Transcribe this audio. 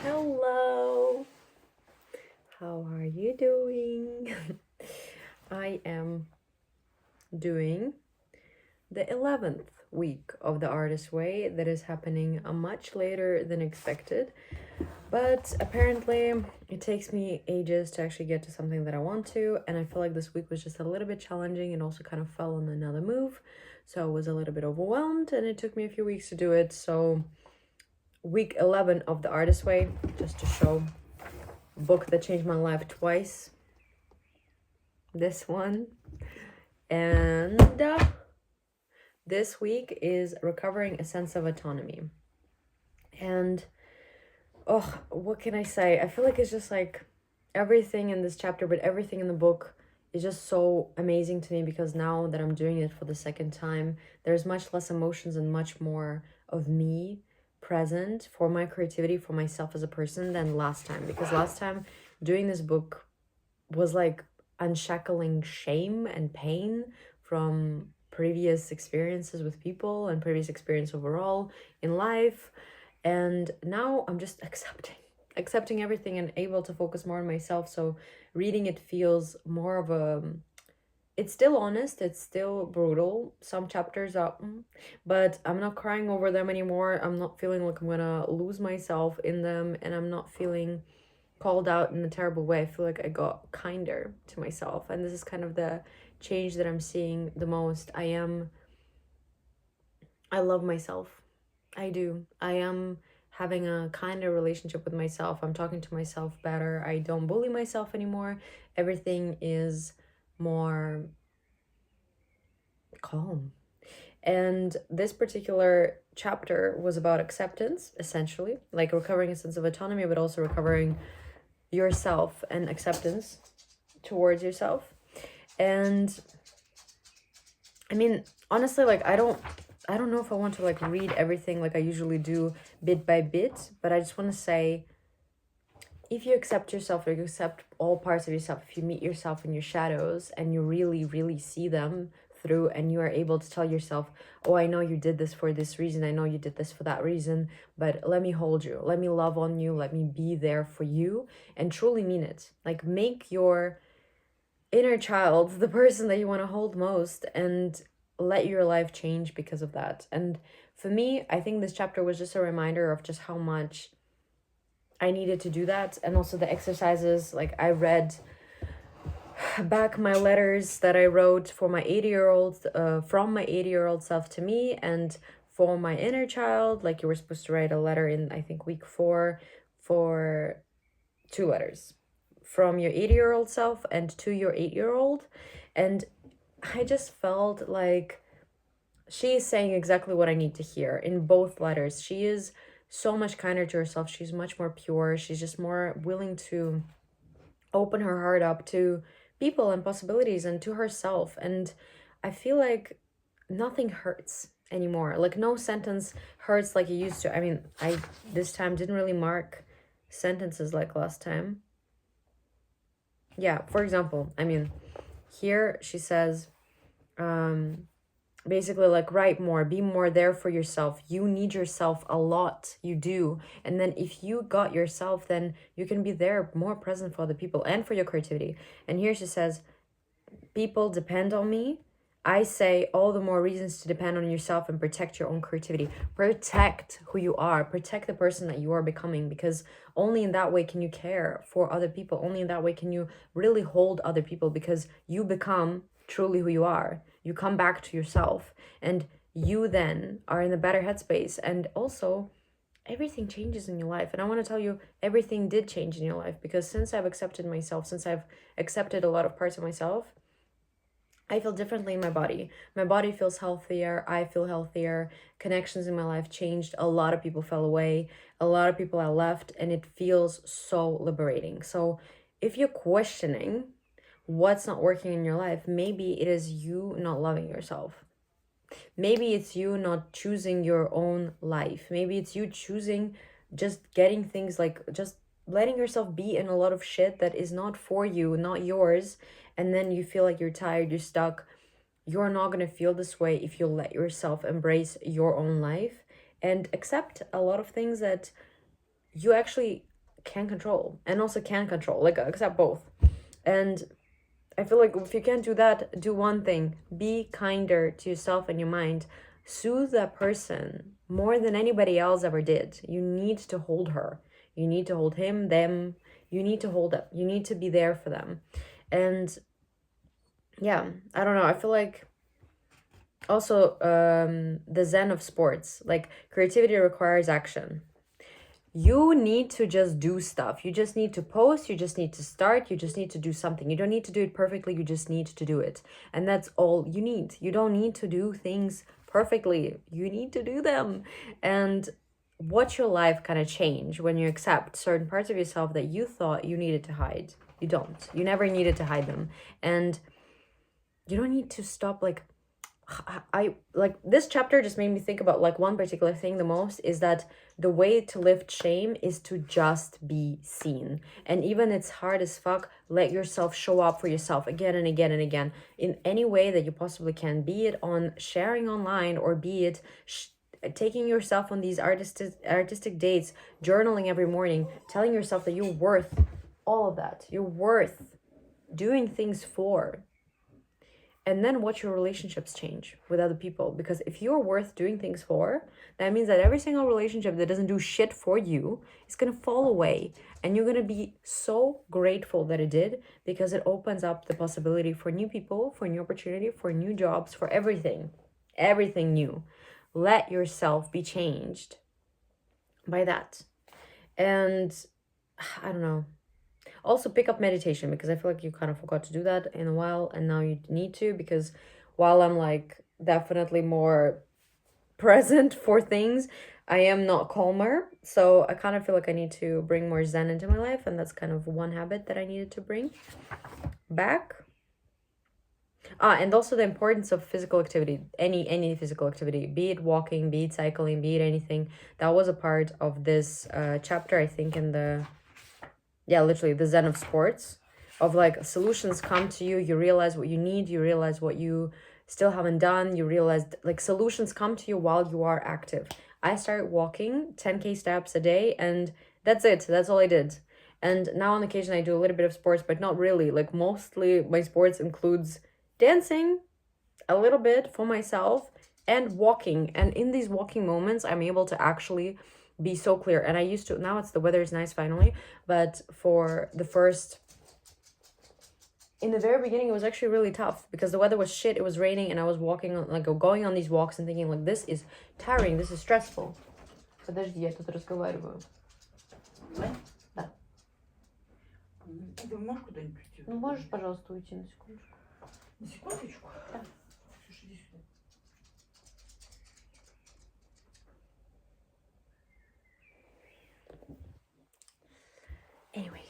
Hello, how are you doing? I am doing the 11th week of the Artist Way that is happening much later than expected. But apparently, it takes me ages to actually get to something that I want to, and I feel like this week was just a little bit challenging and also kind of fell on another move. So I was a little bit overwhelmed, and it took me a few weeks to do it. So, week 11 of the Artist Way, just to show book that changed my life twice. This one. And this week is recovering a sense of autonomy. And oh, what can I say? I feel like it's just like everything in this chapter, but everything in the book is just so amazing to me because now that I'm doing it for the second time, there's much less emotions and much more of me present for my creativity, for myself as a person than last time. Because last time doing this book was like unshackling shame and pain from previous experiences with people and previous experience overall in life. And now I'm just accepting everything and able to focus more on myself. So reading it feels more of a, it's still honest, it's still brutal. Some chapters are but I'm not crying over them anymore. I'm not feeling like I'm gonna lose myself in them, and I'm not feeling called out in a terrible way. I feel like I got kinder to myself, and this is kind of the change that I'm seeing the most. I love myself. I do. I am having a kinder relationship with myself. I'm talking to myself better. I don't bully myself anymore. Everything is more calm. And this particular chapter was about acceptance, essentially, like recovering a sense of autonomy, but also recovering yourself and acceptance towards yourself. And I mean, honestly, like I don't know if I want to like read everything like I usually do bit by bit, but I just want to say, if you accept yourself, or you accept all parts of yourself, if you meet yourself in your shadows and you really, really see them through, and you are able to tell yourself, oh, I know you did this for this reason, I know you did this for that reason, but let me hold you, let me love on you, let me be there for you, and truly mean it. Like, make your inner child the person that you want to hold most, and let your life change because of that. And for me, I think this chapter was just a reminder of just how much I needed to do that. And also the exercises, like I read back my letters that I wrote for my 80-year-old, from my 80-year-old self to me, and for my inner child, like you were supposed to write a letter in, I think, week 4 for 2 letters from your 80-year-old self and to your 8-year-old. And I just felt like she is saying exactly what I need to hear in both letters. She is so much kinder to herself. She's much more pure. She's just more willing to open her heart up to people and possibilities and to herself. And I feel like nothing hurts anymore. Like, no sentence hurts like it used to. I mean, I this time didn't really mark sentences like last time. Yeah, for example, I mean, here she says, basically, like, write more, be more there for yourself. You need yourself a lot, you do. And then if you got yourself, then you can be there, more present for other people and for your creativity. And here she says, people depend on me. I say all the more reasons to depend on yourself and protect your own creativity. Protect who you are. Protect the person that you are becoming, because only in that way can you care for other people. Only in that way can you really hold other people, because you become truly who you are. You come back to yourself, and you then are in a better headspace. And also, everything changes in your life. And I want to tell you, everything did change in your life, because since I've accepted myself, since I've accepted a lot of parts of myself, I feel differently in my body. My body feels healthier. I feel healthier. Connections in my life changed. A lot of people fell away. A lot of people are left, and it feels so liberating. So if you're questioning what's not working in your life, maybe it is you not loving yourself. Maybe it's you not choosing your own life. Maybe it's you choosing just getting things, like just letting yourself be in a lot of shit that is not for you, not yours. And then you feel like you're tired, you're stuck. You're not going to feel this way if you let yourself embrace your own life and accept a lot of things that you actually can control and also can control, like accept both. And I feel like if you can't do that, do one thing: be kinder to yourself and your mind. Soothe that person more than anybody else ever did. You need to hold her. You need to hold him, them. You need to hold them. You need to be there for them. And yeah, I don't know. I feel like also the zen of sports, like creativity requires action. You need to just do stuff. You just need to post, you just need to start, you just need to do something. You don't need to do it perfectly, you just need to do it. And that's all you need. You don't need to do things perfectly, you need to do them. And watch your life kind of change when you accept certain parts of yourself that you thought you needed to hide. You don't. You never needed to hide them. And you don't need to stop, like, I like this chapter just made me think about like one particular thing the most, is that the way to lift shame is to just be seen. And even it's hard as fuck, let yourself show up for yourself again and again and again in any way that you possibly can, be it on sharing online or be it taking yourself on these artistic dates, journaling every morning, telling yourself that you're worth all of that. You're worth doing things for. And then watch your relationships change with other people. Because if you're worth doing things for, that means that every single relationship that doesn't do shit for you is going to fall away. And you're going to be so grateful that it did, because it opens up the possibility for new people, for new opportunity, for new jobs, for everything. Everything new. Let yourself be changed by that. And I don't know. Also pick up meditation, because I feel like you kind of forgot to do that in a while, and now you need to, because while I'm like definitely more present for things, I am not calmer. So I kind of feel like I need to bring more zen into my life, and that's kind of one habit that I needed to bring back. And also the importance of physical activity, any physical activity, be it walking, be it cycling, be it anything. That was a part of this chapter, I think, in the literally the zen of sports, of like solutions come to you, you realize what you need, you realize what you still haven't done, you realize like solutions come to you while you are active. I started walking 10k steps a day, and that's it. That's all I did. And now on occasion I do a little bit of sports, but not really. Like mostly my sports includes dancing a little bit for myself and walking. And in these walking moments, I'm able to actually be so clear. And I used to, now it's, the weather is nice finally, but for the first, in the very beginning, it was actually really tough because the weather was shit. It was raining, and I was walking on, like going on these walks and thinking like, this is tiring, this is stressful. Подожди, я тут разговариваю. Да. Ты можешь куда-нибудь уйти? Ну, можешь, пожалуйста, уйти на секундочку? На секундочку? Да. Ксюша, иди сюда. Anyway,